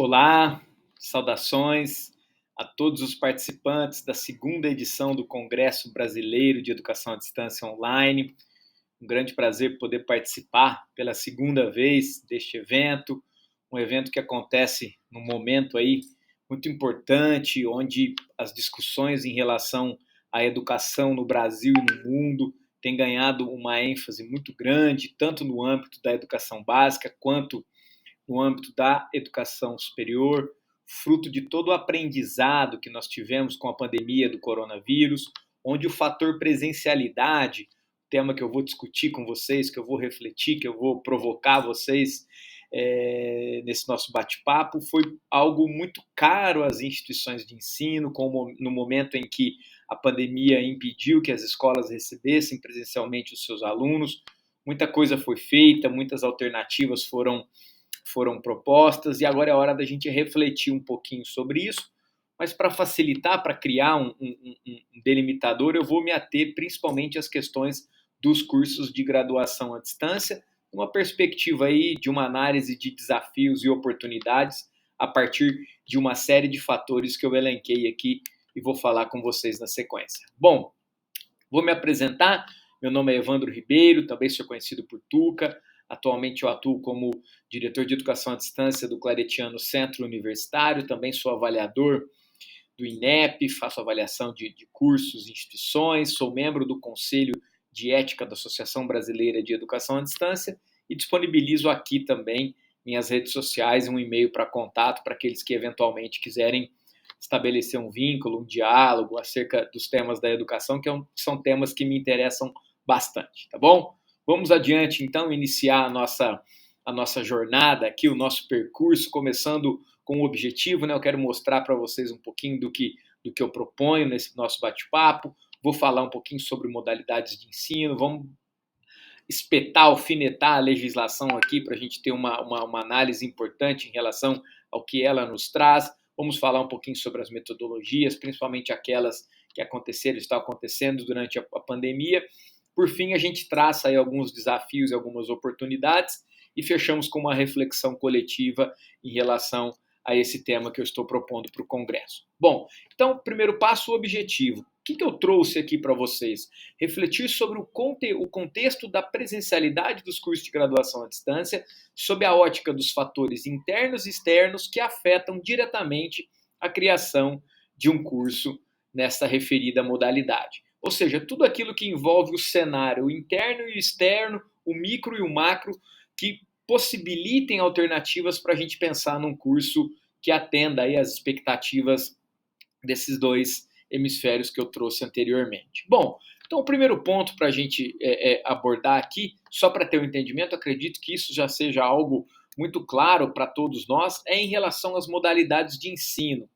Olá, saudações a todos os participantes da segunda edição do Congresso Brasileiro de Educação à Distância Online. Um grande prazer poder participar pela segunda vez deste evento, um evento que acontece num momento aí muito importante, onde as discussões em relação à educação no Brasil e no mundo têm ganhado uma ênfase muito grande, tanto no âmbito da educação básica quanto no âmbito da educação superior, fruto de todo o aprendizado que nós tivemos com a pandemia do coronavírus, onde o fator presencialidade, tema que eu vou discutir com vocês, que eu vou refletir, que eu vou provocar vocês nesse nosso bate-papo, foi algo muito caro às instituições de ensino, no momento em que a pandemia impediu que as escolas recebessem presencialmente os seus alunos. Muita coisa foi feita, muitas alternativas foram propostas, e agora é hora da gente refletir um pouquinho sobre isso, mas para facilitar, para criar um delimitador, eu vou me ater principalmente às questões dos cursos de graduação à distância, uma perspectiva aí de uma análise de desafios e oportunidades a partir de uma série de fatores que eu elenquei aqui e vou falar com vocês na sequência. Bom, vou me apresentar, meu nome é Evandro Ribeiro, também sou conhecido por Tuca. Atualmente eu atuo como diretor de educação à distância do Claretiano Centro Universitário, também sou avaliador do INEP, faço avaliação de cursos e instituições, sou membro do Conselho de Ética da Associação Brasileira de Educação à Distância e disponibilizo aqui também minhas redes sociais e um e-mail para contato para aqueles que eventualmente quiserem estabelecer um vínculo, um diálogo acerca dos temas da educação, que são temas que me interessam bastante, tá bom? Vamos adiante, então, iniciar a nossa jornada aqui, o nosso percurso, começando com o objetivo, né? Eu quero mostrar para vocês um pouquinho do que eu proponho nesse nosso bate-papo, vou falar um pouquinho sobre modalidades de ensino, vamos espetar, alfinetar a legislação aqui para a gente ter uma análise importante em relação ao que ela nos traz, vamos falar um pouquinho sobre as metodologias, principalmente aquelas que aconteceram, estão acontecendo durante a pandemia. Por fim, a gente traça aí alguns desafios e algumas oportunidades e fechamos com uma reflexão coletiva em relação a esse tema que eu estou propondo para o Congresso. Bom, então, primeiro passo, o objetivo. O que eu trouxe aqui para vocês? Refletir sobre o contexto da presencialidade dos cursos de graduação à distância, sob a ótica dos fatores internos e externos que afetam diretamente a criação de um curso nessa referida modalidade. Ou seja, tudo aquilo que envolve o cenário interno e externo, o micro e o macro, que possibilitem alternativas para a gente pensar num curso que atenda aí às expectativas desses dois hemisférios que eu trouxe anteriormente. Bom, então o primeiro ponto para a gente abordar aqui, só para ter um entendimento, acredito que isso já seja algo muito claro para todos nós, é em relação às modalidades de ensino.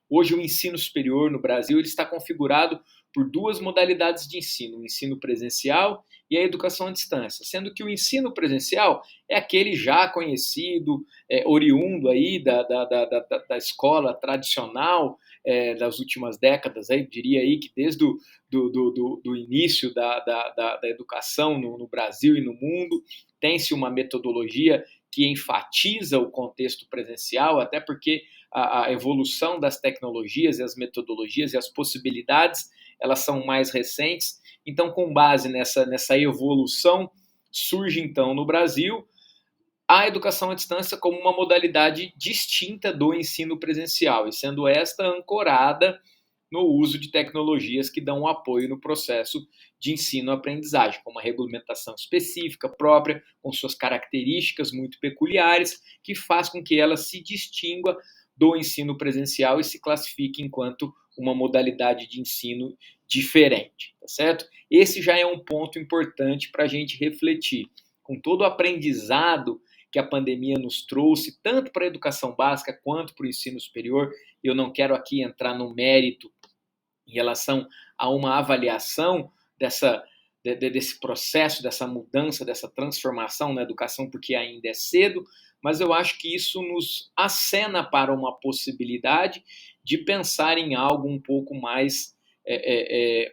Hoje o ensino superior no Brasil ele está configurado por duas modalidades de ensino, o ensino presencial e a educação à distância, sendo que o ensino presencial é aquele já conhecido, oriundo aí da escola tradicional das últimas décadas, aí, diria aí que desde do início da educação no Brasil e no mundo, tem-se uma metodologia que enfatiza o contexto presencial, até porque a evolução das tecnologias e as metodologias e as possibilidades, elas são mais recentes. Então, com base nessa evolução, surge então no Brasil a educação à distância como uma modalidade distinta do ensino presencial, e sendo esta ancorada no uso de tecnologias que dão apoio no processo de ensino-aprendizagem, com uma regulamentação específica própria, com suas características muito peculiares, que faz com que ela se distingua do ensino presencial e se classifique enquanto uma modalidade de ensino diferente, tá certo? Esse já é um ponto importante para a gente refletir. Com todo o aprendizado que a pandemia nos trouxe, tanto para a educação básica quanto para o ensino superior, eu não quero aqui entrar no mérito em relação a uma avaliação desse processo, dessa mudança, dessa transformação na educação, porque ainda é cedo, mas eu acho que isso nos acena para uma possibilidade de pensar em algo um pouco mais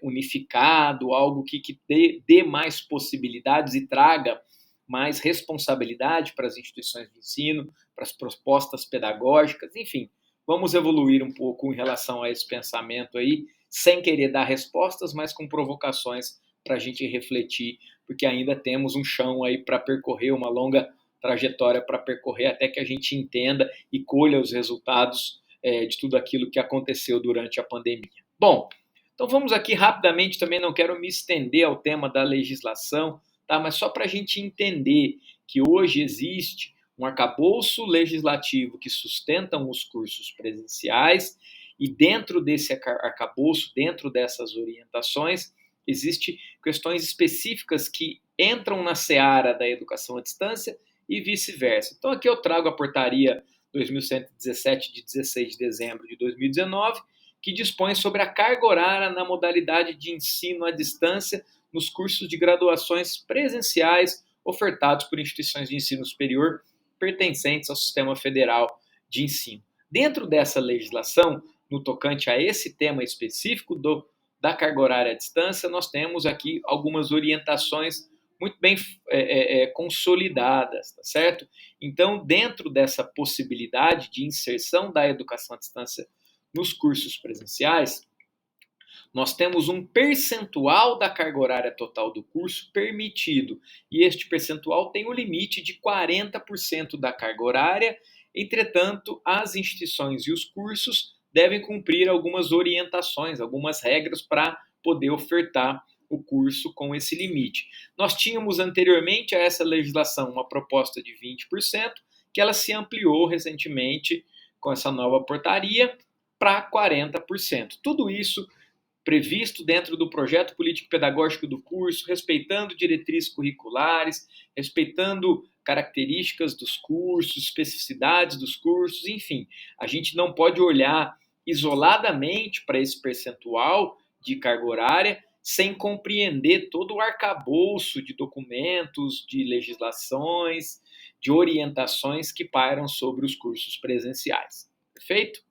unificado, algo que dê mais possibilidades e traga mais responsabilidade para as instituições de ensino, para as propostas pedagógicas, enfim, vamos evoluir um pouco em relação a esse pensamento aí, sem querer dar respostas, mas com provocações para a gente refletir, porque ainda temos um chão aí para percorrer, uma longa trajetória para percorrer até que a gente entenda e colha os resultados de tudo aquilo que aconteceu durante a pandemia. Bom, então vamos aqui rapidamente, também não quero me estender ao tema da legislação, tá? Mas só para a gente entender que hoje existe um arcabouço legislativo que sustentam os cursos presenciais e dentro desse arcabouço, dentro dessas orientações, existem questões específicas que entram na seara da educação à distância e vice-versa. Então aqui eu trago a portaria 2117 de 16 de dezembro de 2019, que dispõe sobre a carga horária na modalidade de ensino à distância nos cursos de graduações presenciais ofertados por instituições de ensino superior pertencentes ao Sistema Federal de Ensino. Dentro dessa legislação, no tocante a esse tema específico da carga horária à distância, nós temos aqui algumas orientações muito bem consolidadas, tá certo? Então, dentro dessa possibilidade de inserção da educação à distância nos cursos presenciais, nós temos um percentual da carga horária total do curso permitido, e este percentual tem o limite de 40% da carga horária. Entretanto, as instituições e os cursos devem cumprir algumas orientações, algumas regras para poder ofertar o curso com esse limite. Nós tínhamos anteriormente a essa legislação uma proposta de 20%, que ela se ampliou recentemente com essa nova portaria para 40%. Tudo isso previsto dentro do projeto político-pedagógico do curso, respeitando diretrizes curriculares, respeitando características dos cursos, especificidades dos cursos, enfim. A gente não pode olhar isoladamente para esse percentual de carga horária sem compreender todo o arcabouço de documentos, de legislações, de orientações que pairam sobre os cursos presenciais. Perfeito?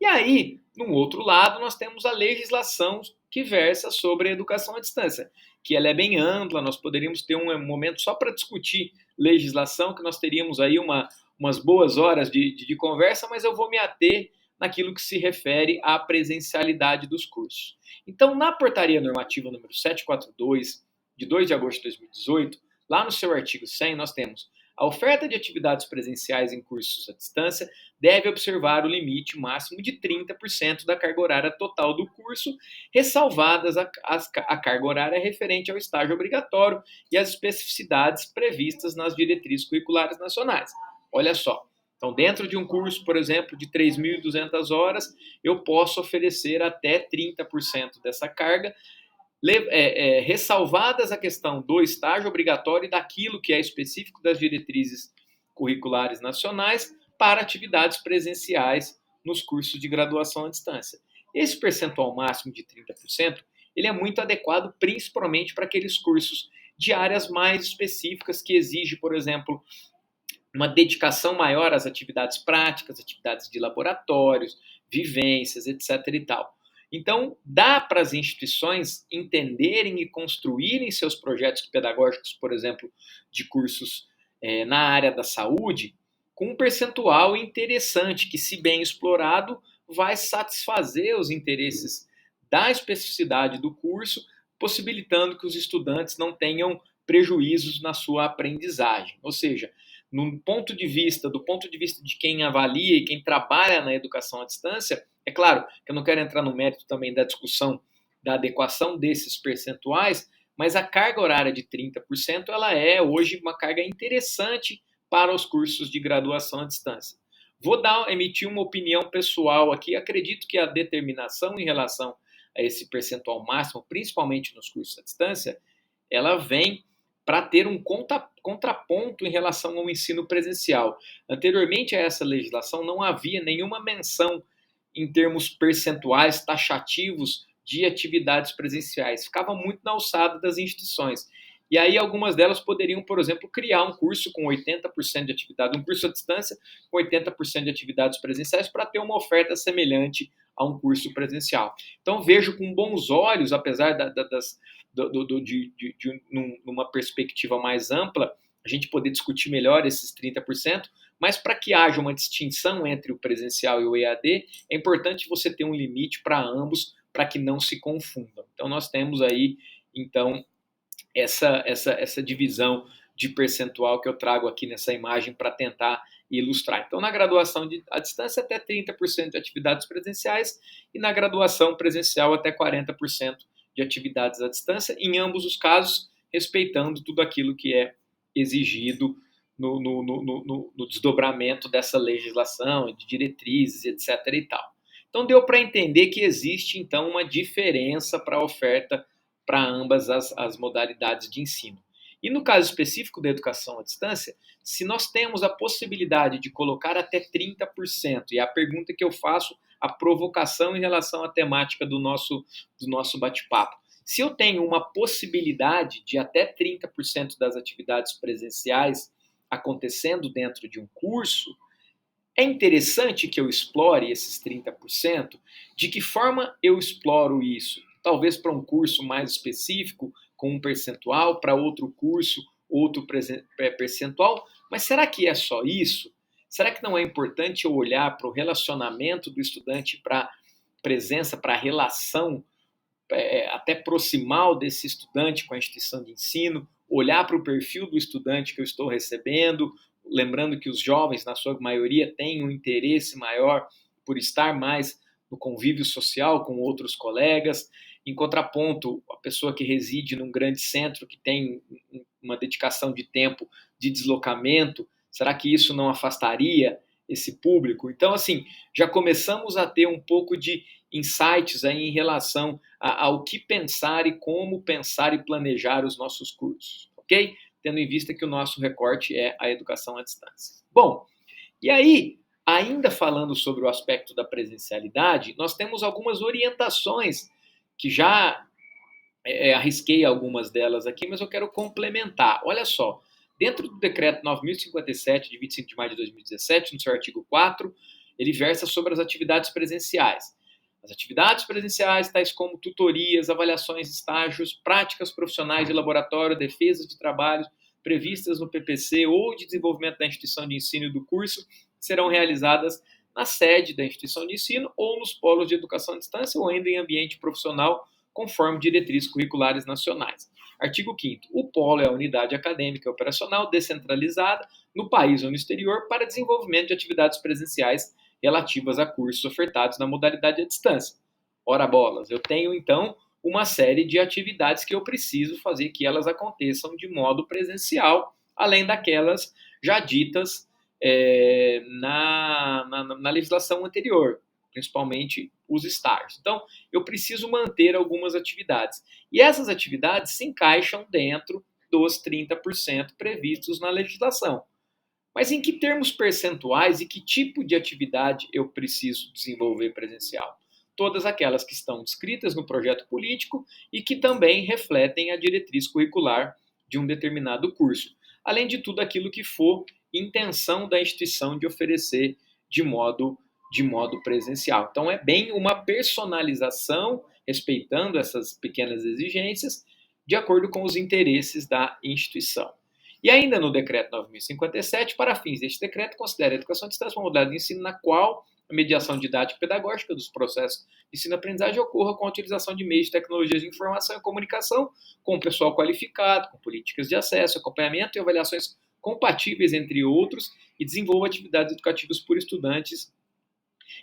E aí, no outro lado, nós temos a legislação que versa sobre a educação à distância, que ela é bem ampla, nós poderíamos ter um momento só para discutir legislação, que nós teríamos aí umas boas horas de conversa, mas eu vou me ater naquilo que se refere à presencialidade dos cursos. Então, na portaria normativa número 742, de 2 de agosto de 2018, lá no seu artigo 100, nós temos: a oferta de atividades presenciais em cursos à distância deve observar o limite máximo de 30% da carga horária total do curso, ressalvadas a carga horária referente ao estágio obrigatório e as especificidades previstas nas diretrizes curriculares nacionais. Olha só, então dentro de um curso, por exemplo, de 3.200 horas, eu posso oferecer até 30% dessa carga, ressalvadas a questão do estágio obrigatório e daquilo que é específico das diretrizes curriculares nacionais para atividades presenciais nos cursos de graduação à distância. Esse percentual máximo de 30%, ele é muito adequado principalmente para aqueles cursos de áreas mais específicas que exigem, por exemplo, uma dedicação maior às atividades práticas, atividades de laboratórios, vivências, etc. e tal. Então, dá para as instituições entenderem e construírem seus projetos pedagógicos, por exemplo, de cursos na área da saúde, com um percentual interessante, que, se bem explorado, vai satisfazer os interesses da especificidade do curso, possibilitando que os estudantes não tenham prejuízos na sua aprendizagem. Ou seja, do ponto de vista de quem avalia e quem trabalha na educação à distância, é claro que eu não quero entrar no mérito também da discussão da adequação desses percentuais, mas a carga horária de 30% ela é hoje uma carga interessante para os cursos de graduação à distância. Vou emitir uma opinião pessoal aqui. Acredito que a determinação em relação a esse percentual máximo, principalmente nos cursos à distância, ela vem para ter um contraponto em relação ao ensino presencial. Anteriormente a essa legislação, não havia nenhuma menção em termos percentuais taxativos de atividades presenciais. Ficava muito na alçada das instituições. E aí algumas delas poderiam, por exemplo, criar um curso com 80% de atividade, um curso à distância com 80% de atividades presenciais para ter uma oferta semelhante a um curso presencial. Então vejo com bons olhos, apesar numa perspectiva mais ampla, a gente poder discutir melhor esses 30%, mas para que haja uma distinção entre o presencial e o EAD, é importante você ter um limite para ambos, para que não se confundam. Então, nós temos aí, então, essa divisão de percentual que eu trago aqui nessa imagem para tentar ilustrar. Então, na graduação à distância, até 30% de atividades presenciais e na graduação presencial, até 40% de atividades à distância, em ambos os casos, respeitando tudo aquilo que é exigido no desdobramento dessa legislação, de diretrizes, etc. e tal. Então, deu para entender que existe, então, uma diferença para a oferta para ambas as modalidades de ensino. E no caso específico da educação à distância, se nós temos a possibilidade de colocar até 30%, e a pergunta que eu faço, a provocação em relação à temática do nosso bate-papo, se eu tenho uma possibilidade de até 30% das atividades presenciais acontecendo dentro de um curso, é interessante que eu explore esses 30%. De que forma eu exploro isso? Talvez para um curso mais específico, com um percentual, para outro curso, outro percentual. Mas será que é só isso? Será que não é importante eu olhar para o relacionamento do estudante, para a presença, para a relação até proximal desse estudante com a instituição de ensino, olhar para o perfil do estudante que eu estou recebendo, lembrando que os jovens, na sua maioria, têm um interesse maior por estar mais no convívio social com outros colegas. Em contraponto, a pessoa que reside num grande centro, que tem uma dedicação de tempo de deslocamento, será que isso não afastaria esse público? Então, assim, já começamos a ter um pouco de insights aí em relação ao que pensar e como pensar e planejar os nossos cursos, ok? Tendo em vista que o nosso recorte é a educação à distância. Bom, e aí, ainda falando sobre o aspecto da presencialidade, nós temos algumas orientações que já arrisquei algumas delas aqui, mas eu quero complementar. Olha só, dentro do decreto 9.057, de 25 de maio de 2017, no seu artigo 4, ele versa sobre as atividades presenciais. As atividades presenciais, tais como tutorias, avaliações, estágios, práticas profissionais de laboratório, defesas de trabalhos previstas no PPC ou de desenvolvimento da instituição de ensino e do curso, serão realizadas na sede da instituição de ensino ou nos polos de educação à distância ou ainda em ambiente profissional, conforme diretrizes curriculares nacionais. Artigo 5º. O polo é a unidade acadêmica e operacional descentralizada no país ou no exterior para desenvolvimento de atividades presenciais relativas a cursos ofertados na modalidade à distância. Ora bolas, eu tenho então uma série de atividades que eu preciso fazer que elas aconteçam de modo presencial, além daquelas já ditas na legislação anterior, principalmente os estágios. Então, eu preciso manter algumas atividades. E essas atividades se encaixam dentro dos 30% previstos na legislação. Mas em que termos percentuais e que tipo de atividade eu preciso desenvolver presencial? Todas aquelas que estão descritas no projeto político e que também refletem a diretriz curricular de um determinado curso. Além de tudo aquilo que for intenção da instituição de oferecer de modo presencial. Então é bem uma personalização, respeitando essas pequenas exigências, de acordo com os interesses da instituição. E ainda no decreto 9.057, para fins deste decreto, considera a educação à distância uma modalidade de ensino na qual a mediação didática e pedagógica dos processos de ensino-aprendizagem ocorra com a utilização de meios de tecnologias de informação e comunicação, com o pessoal qualificado, com políticas de acesso, acompanhamento e avaliações compatíveis, entre outros, e desenvolva atividades educativas por estudantes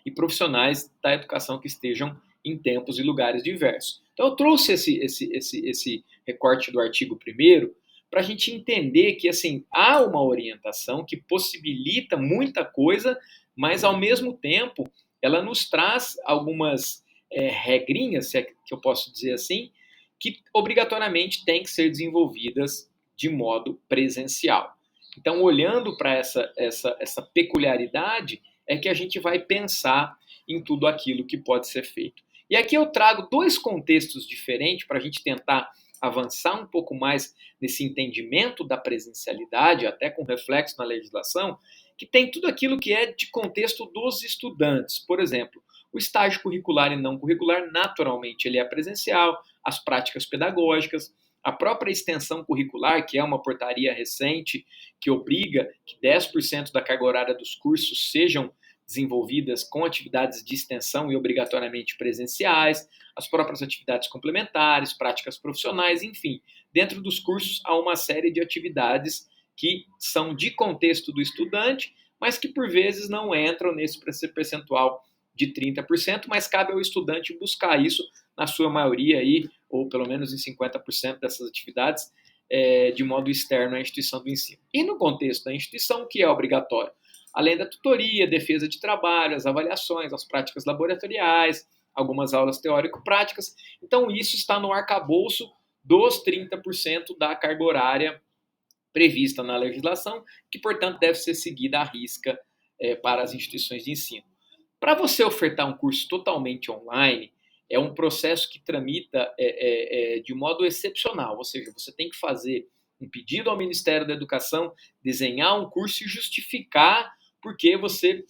e profissionais da educação que estejam em tempos e lugares diversos. Então, eu trouxe esse recorte do artigo 1º para a gente entender que assim, há uma orientação que possibilita muita coisa, mas, ao mesmo tempo, ela nos traz algumas regrinhas, se é que eu posso dizer assim, que obrigatoriamente têm que ser desenvolvidas de modo presencial. Então, olhando para essa peculiaridade, é que a gente vai pensar em tudo aquilo que pode ser feito. E aqui eu trago dois contextos diferentes para a gente tentar avançar um pouco mais nesse entendimento da presencialidade, até com reflexo na legislação, que tem tudo aquilo que é de contexto dos estudantes. Por exemplo, o estágio curricular e não curricular, naturalmente, ele é presencial, as práticas pedagógicas, A própria extensão curricular, que é uma portaria recente que obriga que 10% da carga horária dos cursos sejam desenvolvidas com atividades de extensão e obrigatoriamente presenciais, as próprias atividades complementares, práticas profissionais, enfim. Dentro dos cursos há uma série de atividades que são de contexto do estudante, mas que por vezes não entram nesse percentual de 30%, mas cabe ao estudante buscar isso na sua maioria aí, ou pelo menos em 50% dessas atividades, de modo externo à instituição do ensino. E no contexto da instituição, o que é obrigatório? Além da tutoria, defesa de trabalho, as avaliações, as práticas laboratoriais, algumas aulas teórico-práticas. Então, isso está no arcabouço dos 30% da carga horária prevista na legislação, que, portanto, deve ser seguida à risca para as instituições de ensino. Para você ofertar um curso totalmente online, é um processo que tramita de modo excepcional, ou seja, você tem que fazer um pedido ao Ministério da Educação, desenhar um curso e justificar porque você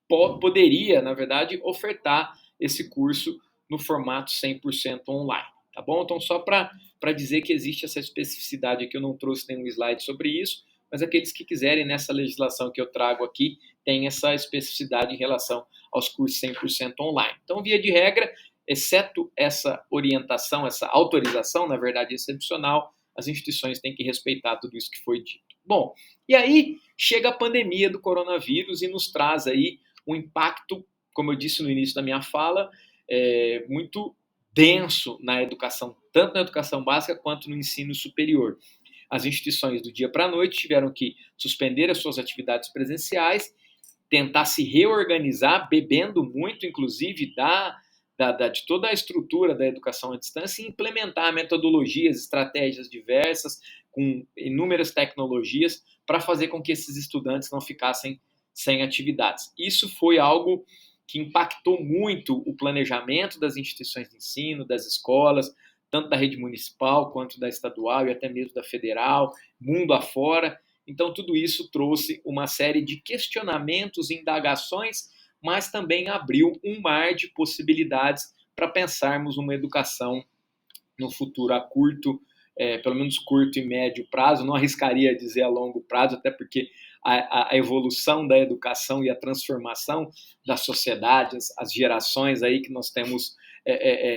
poderia, na verdade, ofertar esse curso no formato 100% online, tá bom? Então, só para dizer que existe essa especificidade aqui, eu não trouxe nenhum slide sobre isso, mas aqueles que quiserem, nessa legislação que eu trago aqui, tem essa especificidade em relação aos cursos 100% online. Então, via de regra, exceto essa orientação, essa autorização, na verdade, excepcional, as instituições têm que respeitar tudo isso que foi dito. Bom, e aí chega a pandemia do coronavírus e nos traz aí um impacto, como eu disse no início da minha fala, muito denso na educação, tanto na educação básica quanto no ensino superior. As instituições do dia para a noite tiveram que suspender as suas atividades presenciais, tentar se reorganizar, bebendo muito, inclusive, de toda a estrutura da educação à distância e implementar metodologias, estratégias diversas, com inúmeras tecnologias, para fazer com que esses estudantes não ficassem sem atividades. Isso foi algo que impactou muito o planejamento das instituições de ensino, das escolas, tanto da rede municipal quanto da estadual e até mesmo da federal, mundo afora. Então, tudo isso trouxe uma série de questionamentos, indagações, mas também abriu um mar de possibilidades para pensarmos uma educação no futuro a curto, pelo menos curto e médio prazo, não arriscaria dizer a longo prazo, até porque a evolução da educação e a transformação da sociedade, as gerações aí que nós temos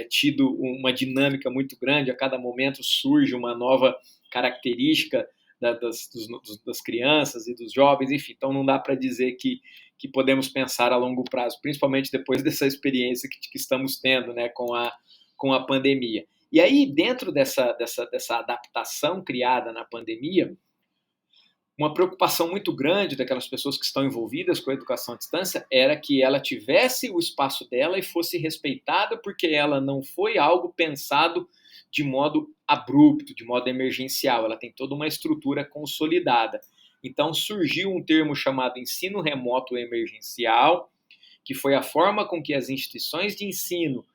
tido uma dinâmica muito grande, a cada momento surge uma nova característica das crianças e dos jovens, enfim, então não dá para dizer que podemos pensar a longo prazo, principalmente depois dessa experiência que estamos tendo, né, com a pandemia. E aí, dentro dessa adaptação criada na pandemia, uma preocupação muito grande daquelas pessoas que estão envolvidas com a educação à distância era que ela tivesse o espaço dela e fosse respeitada, porque ela não foi algo pensado de modo abrupto, de modo emergencial, ela tem toda uma estrutura consolidada. Então surgiu um termo chamado ensino remoto emergencial, que foi a forma com que as instituições de ensino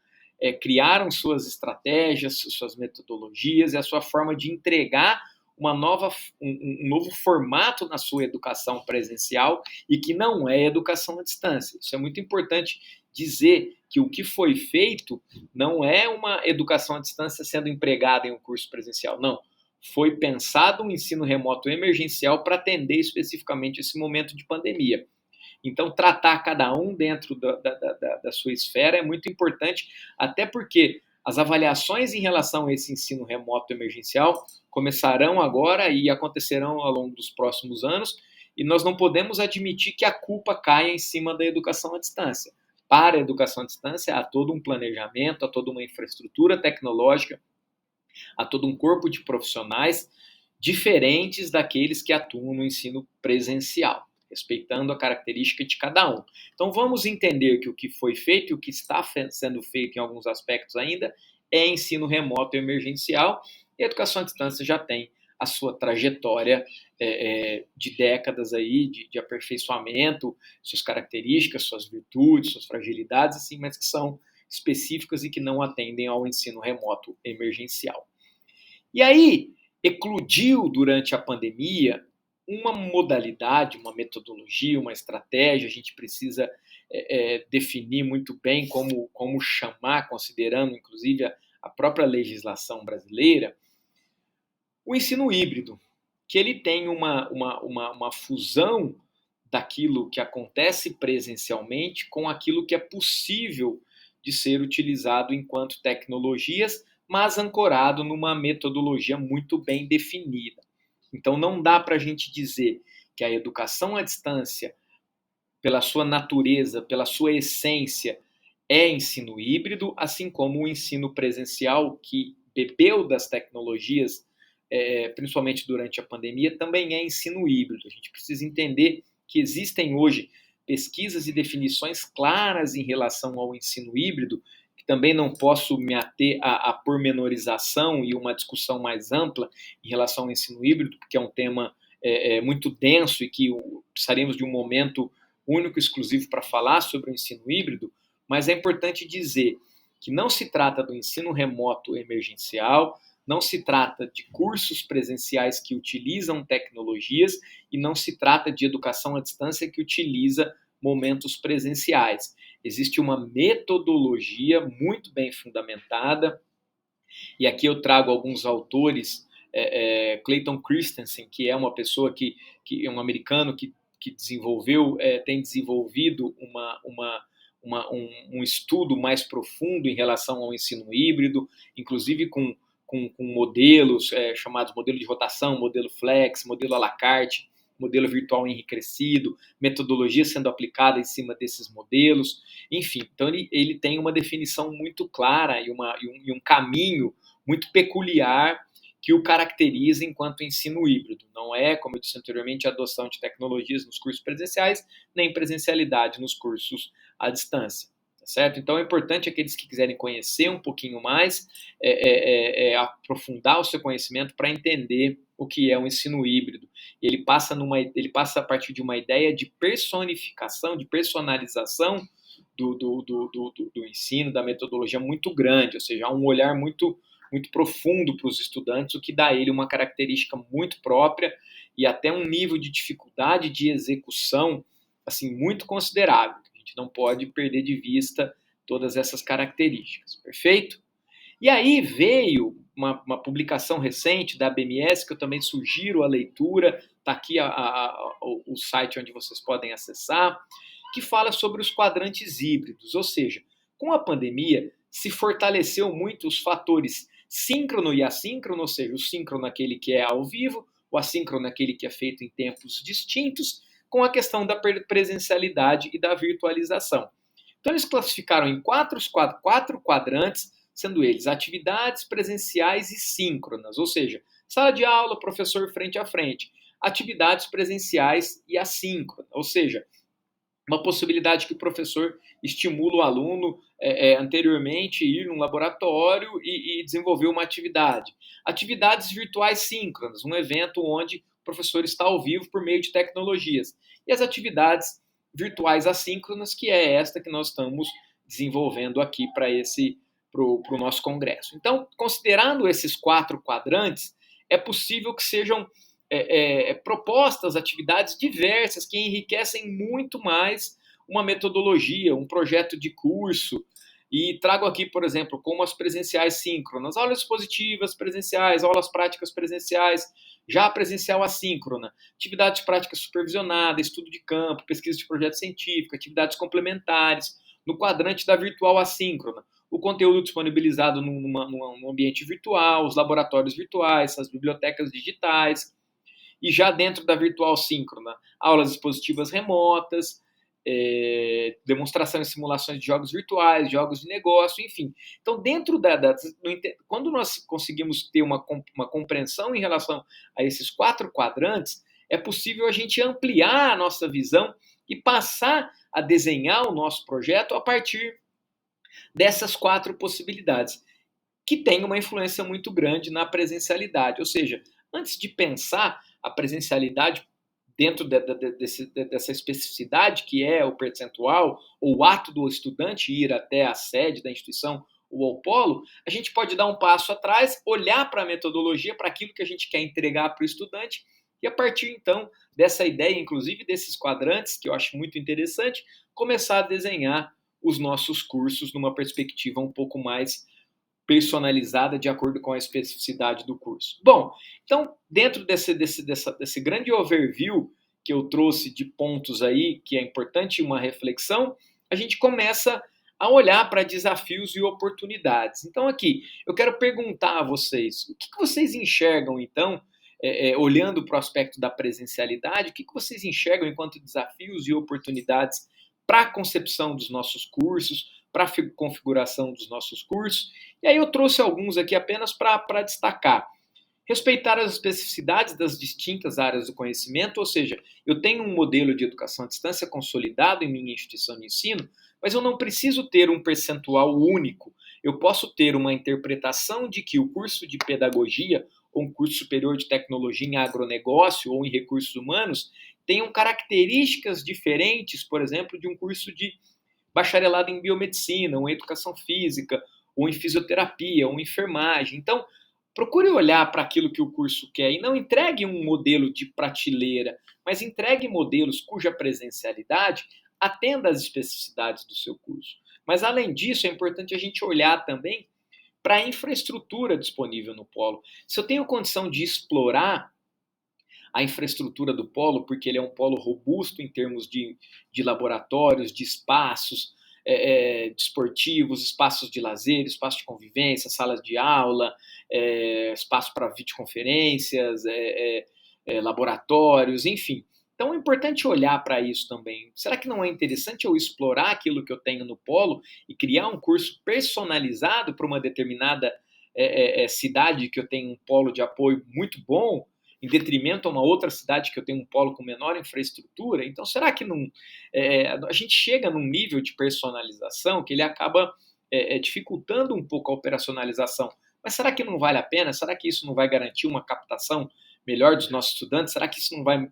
criaram suas estratégias, suas metodologias e a sua forma de entregar um novo formato na sua educação presencial e que não é educação à distância. Isso é muito importante dizer que o que foi feito não é uma educação à distância sendo empregada em um curso presencial, não. Foi pensado um ensino remoto emergencial para atender especificamente esse momento de pandemia. Então, tratar cada um dentro da sua esfera é muito importante, até porque as avaliações em relação a esse ensino remoto emergencial começarão agora e acontecerão ao longo dos próximos anos, e nós não podemos admitir que a culpa caia em cima da educação à distância. Para a educação à distância, há todo um planejamento, há toda uma infraestrutura tecnológica, há todo um corpo de profissionais diferentes daqueles que atuam no ensino presencial, respeitando a característica de cada um. Então vamos entender que o que foi feito e o que está sendo feito em alguns aspectos ainda é ensino remoto emergencial, e a educação à distância já tem a sua trajetória de décadas aí, de aperfeiçoamento, suas características, suas virtudes, suas fragilidades, assim, mas que são específicas e que não atendem ao ensino remoto emergencial. E aí, eclodiu durante a pandemia uma modalidade, uma metodologia, uma estratégia, a gente precisa definir muito bem como chamar, considerando inclusive a própria legislação brasileira, O ensino híbrido, que ele tem uma fusão daquilo que acontece presencialmente com aquilo que é possível de ser utilizado enquanto tecnologias, mas ancorado numa metodologia muito bem definida. Então, não dá para a gente dizer que a educação à distância, pela sua natureza, pela sua essência, é ensino híbrido, assim como o ensino presencial, que bebeu das tecnologias, principalmente durante a pandemia, também é ensino híbrido. A gente precisa entender que existem hoje pesquisas e definições claras em relação ao ensino híbrido, que também não posso me ater à pormenorização e uma discussão mais ampla em relação ao ensino híbrido, porque é um tema muito denso e que precisaríamos de um momento único, exclusivo para falar sobre o ensino híbrido, mas é importante dizer que não se trata do ensino remoto emergencial, não se trata de cursos presenciais que utilizam tecnologias e não se trata de educação à distância que utiliza momentos presenciais. Existe uma metodologia muito bem fundamentada, e aqui eu trago alguns autores, Clayton Christensen, que é uma pessoa que é um americano que desenvolveu, tem desenvolvido um estudo mais profundo em relação ao ensino híbrido, inclusive com modelos chamados modelo de rotação, modelo flex, modelo à la carte, modelo virtual enriquecido, metodologia sendo aplicada em cima desses modelos, enfim. Então ele tem uma definição muito clara e um caminho muito peculiar que o caracteriza enquanto ensino híbrido. Não é, como eu disse anteriormente, a adoção de tecnologias nos cursos presenciais, nem presencialidade nos cursos à distância. Certo? Então é importante aqueles que quiserem conhecer um pouquinho mais, aprofundar o seu conhecimento para entender o que é o ensino híbrido. Ele passa a partir de uma ideia de personificação, de personalização do ensino, da metodologia muito grande, ou seja, há um olhar muito profundo para os estudantes, o que dá a ele uma característica muito própria e até um nível de dificuldade de execução assim muito considerável. A gente não pode perder de vista todas essas características, perfeito? E aí veio uma publicação recente da BMS, que eu também sugiro a leitura, está aqui o site onde vocês podem acessar, que fala sobre os quadrantes híbridos, ou seja, com a pandemia se fortaleceu muito os fatores síncrono e assíncrono, ou seja, o síncrono aquele que é ao vivo, o assíncrono aquele que é feito em tempos distintos, com a questão da presencialidade e da virtualização. Então eles classificaram em quatro quadrantes, sendo eles atividades presenciais e síncronas, ou seja, sala de aula, professor frente a frente, atividades presenciais e assíncronas, ou seja, uma possibilidade que o professor estimula o aluno anteriormente ir num laboratório e desenvolver uma atividade. Atividades virtuais síncronas, um evento onde o professor está ao vivo por meio de tecnologias. E as atividades virtuais assíncronas, que é esta que nós estamos desenvolvendo aqui para o nosso congresso. Então, considerando esses quatro quadrantes, é possível que sejam propostas, atividades diversas que enriquecem muito mais uma metodologia, um projeto de curso. E trago aqui, por exemplo, como as presenciais síncronas, aulas expositivas presenciais, aulas práticas presenciais, já presencial assíncrona, atividades práticas supervisionadas, estudo de campo, pesquisa de projeto científico, atividades complementares, no quadrante da virtual assíncrona, o conteúdo disponibilizado num ambiente virtual, os laboratórios virtuais, as bibliotecas digitais, e já dentro da virtual síncrona, aulas expositivas remotas, demonstração e simulações de jogos virtuais, jogos de negócio, enfim. Então, quando nós conseguimos ter uma compreensão em relação a esses quatro quadrantes, é possível a gente ampliar a nossa visão e passar a desenhar o nosso projeto a partir dessas quatro possibilidades, que tem uma influência muito grande na presencialidade. Ou seja, antes de pensar a presencialidade dentro dessa especificidade que é o percentual ou o ato do estudante ir até a sede da instituição ou ao polo, a gente pode dar um passo atrás, olhar para a metodologia, para aquilo que a gente quer entregar para o estudante, e a partir então dessa ideia, inclusive desses quadrantes, que eu acho muito interessante, começar a desenhar os nossos cursos numa perspectiva um pouco mais personalizada de acordo com a especificidade do curso. Bom, então, dentro desse grande overview que eu trouxe de pontos aí, que é importante uma reflexão, a gente começa a olhar para desafios e oportunidades. Então, aqui, eu quero perguntar a vocês, o que vocês enxergam, então, olhando para o aspecto da presencialidade, o que vocês enxergam enquanto desafios e oportunidades para a concepção dos nossos cursos, para a configuração dos nossos cursos? E aí eu trouxe alguns aqui apenas para destacar. Respeitar as especificidades das distintas áreas do conhecimento, ou seja, eu tenho um modelo de educação à distância consolidado em minha instituição de ensino, mas eu não preciso ter um percentual único. Eu posso ter uma interpretação de que o curso de pedagogia ou um curso superior de tecnologia em agronegócio ou em recursos humanos tenham características diferentes, por exemplo, de um curso de bacharelado em biomedicina, ou em educação física, ou em fisioterapia, ou em enfermagem. Então, procure olhar para aquilo que o curso quer e não entregue um modelo de prateleira, mas entregue modelos cuja presencialidade atenda às especificidades do seu curso. Mas, além disso, é importante a gente olhar também para a infraestrutura disponível no polo. Se eu tenho condição de explorar a infraestrutura do polo, porque ele é um polo robusto em termos de laboratórios, de espaços desportivos, espaços de lazer, espaços de convivência, salas de aula, espaço para videoconferências, laboratórios, enfim. Então é importante olhar para isso também. Será que não é interessante eu explorar aquilo que eu tenho no polo e criar um curso personalizado para uma determinada cidade que eu tenho um polo de apoio muito bom, em detrimento a uma outra cidade que eu tenho um polo com menor infraestrutura? Então, será que não, a gente chega num nível de personalização que ele acaba dificultando um pouco a operacionalização? Mas será que não vale a pena? Será que isso não vai garantir uma captação melhor dos nossos estudantes? Será que isso não vai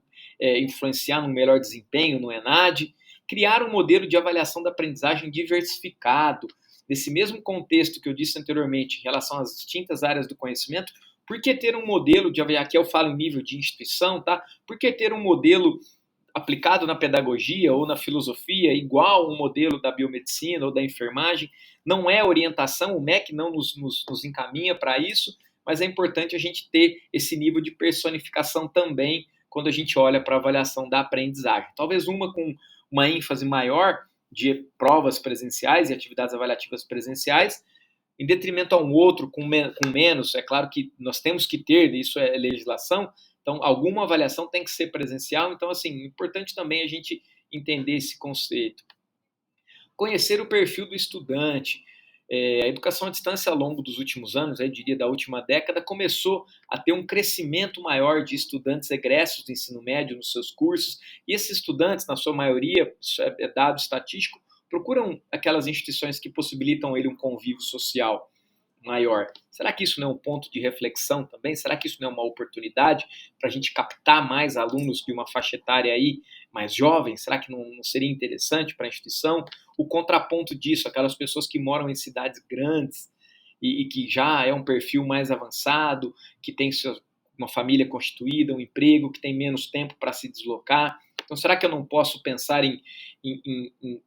influenciar no melhor desempenho no ENAD? Criar um modelo de avaliação da aprendizagem diversificado, nesse mesmo contexto que eu disse anteriormente, em relação às distintas áreas do conhecimento. Por que ter um modelo de avaliação, aqui eu falo em nível de instituição, tá? Por que ter um modelo aplicado na pedagogia ou na filosofia igual um modelo da biomedicina ou da enfermagem? Não é orientação, o MEC não nos encaminha para isso, mas é importante a gente ter esse nível de personificação também quando a gente olha para a avaliação da aprendizagem. Talvez uma com uma ênfase maior de provas presenciais e atividades avaliativas presenciais, em detrimento a um outro com menos. É claro que nós temos que ter, isso é legislação, então alguma avaliação tem que ser presencial. Então, assim, importante também a gente entender esse conceito. Conhecer o perfil do estudante. A educação à distância ao longo dos últimos anos, eu diria da última década, começou a ter um crescimento maior de estudantes egressos do ensino médio nos seus cursos, e esses estudantes, na sua maioria, isso é dado estatístico, procuram aquelas instituições que possibilitam ele um convívio social maior. Será que isso não é um ponto de reflexão também? Será que isso não é uma oportunidade para a gente captar mais alunos de uma faixa etária aí mais jovem? Será que não seria interessante para a instituição? O contraponto disso, aquelas pessoas que moram em cidades grandes e que já é um perfil mais avançado, que tem uma família constituída, um emprego, que tem menos tempo para se deslocar. Então, será que eu não posso pensar em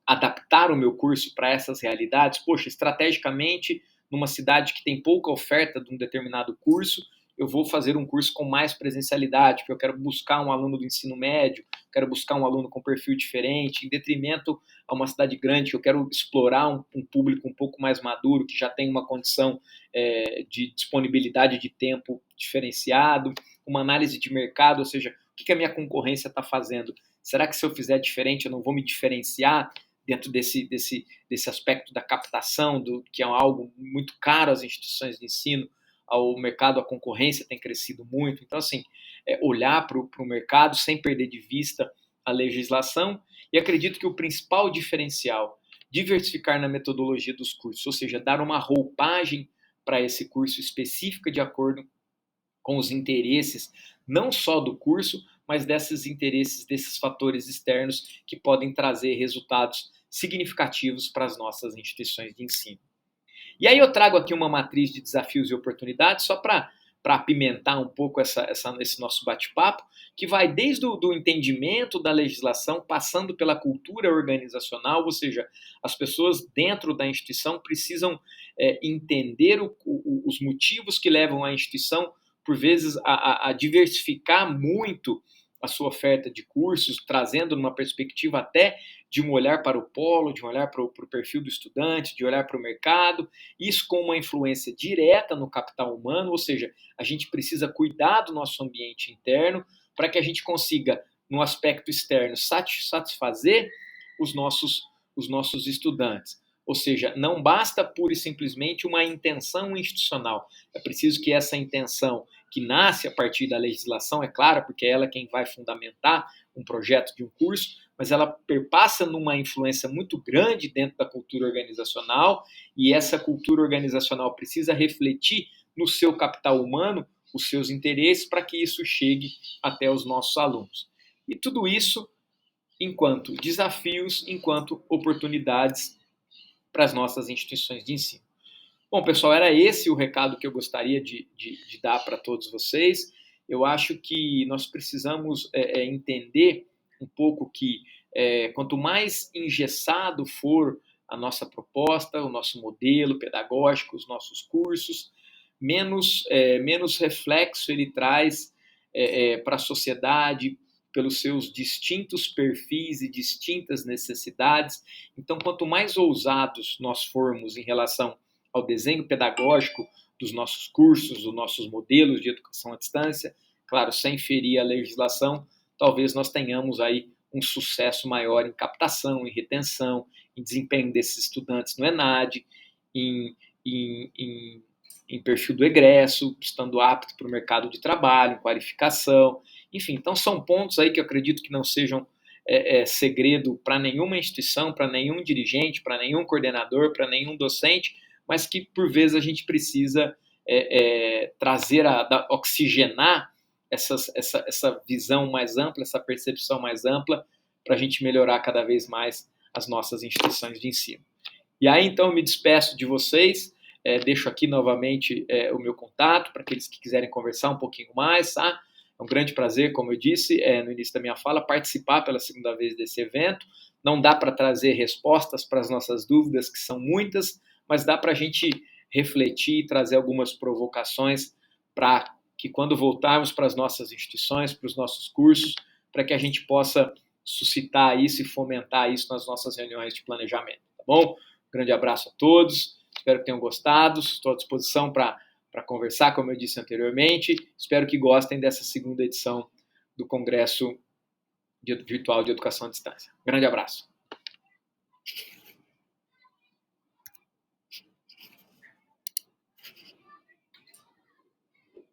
adaptar o meu curso para essas realidades? Poxa, estrategicamente, numa cidade que tem pouca oferta de um determinado curso, eu vou fazer um curso com mais presencialidade, porque eu quero buscar um aluno do ensino médio, quero buscar um aluno com perfil diferente, em detrimento a uma cidade grande, que eu quero explorar um público um pouco mais maduro, que já tem uma condição de disponibilidade de tempo diferenciado, uma análise de mercado, ou seja, o que a minha concorrência está fazendo? Será que se eu fizer diferente eu não vou me diferenciar dentro desse aspecto da captação, que é algo muito caro às instituições de ensino, ao mercado, a concorrência tem crescido muito. Então, assim, olhar para o mercado sem perder de vista a legislação, e acredito que o principal diferencial, diversificar na metodologia dos cursos, ou seja, dar uma roupagem para esse curso específica de acordo com os interesses, não só do curso, mas desses interesses, desses fatores externos que podem trazer resultados significativos para as nossas instituições de ensino. E aí eu trago aqui uma matriz de desafios e oportunidades só para para apimentar um pouco esse nosso bate-papo, que vai desde o entendimento da legislação, passando pela cultura organizacional, ou seja, as pessoas dentro da instituição precisam entender os motivos que levam a instituição, por vezes, a diversificar muito a sua oferta de cursos, trazendo uma perspectiva até de um olhar para o polo, de um olhar para o perfil do estudante, de olhar para o mercado, isso com uma influência direta no capital humano, ou seja, a gente precisa cuidar do nosso ambiente interno para que a gente consiga, no aspecto externo, satisfazer os nossos estudantes. Ou seja, não basta pura e simplesmente uma intenção institucional. É preciso que essa intenção, que nasce a partir da legislação, é claro, porque é ela quem vai fundamentar um projeto de um curso, mas ela perpassa numa influência muito grande dentro da cultura organizacional, e essa cultura organizacional precisa refletir no seu capital humano os seus interesses para que isso chegue até os nossos alunos. E tudo isso enquanto desafios, enquanto oportunidades para as nossas instituições de ensino. Bom, pessoal, era esse o recado que eu gostaria de dar para todos vocês. Eu acho que nós precisamos entender um pouco que quanto mais engessado for a nossa proposta, o nosso modelo pedagógico, os nossos cursos, menos reflexo ele traz para a sociedade, pelos seus distintos perfis e distintas necessidades. Então, quanto mais ousados nós formos em relação ao desenho pedagógico dos nossos cursos, dos nossos modelos de educação à distância, claro, sem ferir a legislação, talvez nós tenhamos aí um sucesso maior em captação, em retenção, em desempenho desses estudantes no ENAD, em perfil do egresso, estando apto para o mercado de trabalho, qualificação, enfim. Então, são pontos aí que eu acredito que não sejam segredo para nenhuma instituição, para nenhum dirigente, para nenhum coordenador, para nenhum docente, mas que, por vezes, a gente precisa trazer, oxigenar essa visão mais ampla, essa percepção mais ampla, para a gente melhorar cada vez mais as nossas instituições de ensino. E aí, então, eu me despeço de vocês, deixo aqui novamente o meu contato para aqueles que quiserem conversar um pouquinho mais, tá? É um grande prazer, como eu disse no início da minha fala, participar pela segunda vez desse evento. Não dá para trazer respostas para as nossas dúvidas, que são muitas, mas dá para a gente refletir e trazer algumas provocações para que, quando voltarmos para as nossas instituições, para os nossos cursos, para que a gente possa suscitar isso e fomentar isso nas nossas reuniões de planejamento, tá bom? Um grande abraço a todos, espero que tenham gostado, estou à disposição para conversar, como eu disse anteriormente. Espero que gostem dessa segunda edição do Congresso Virtual de Educação à Distância. Grande abraço.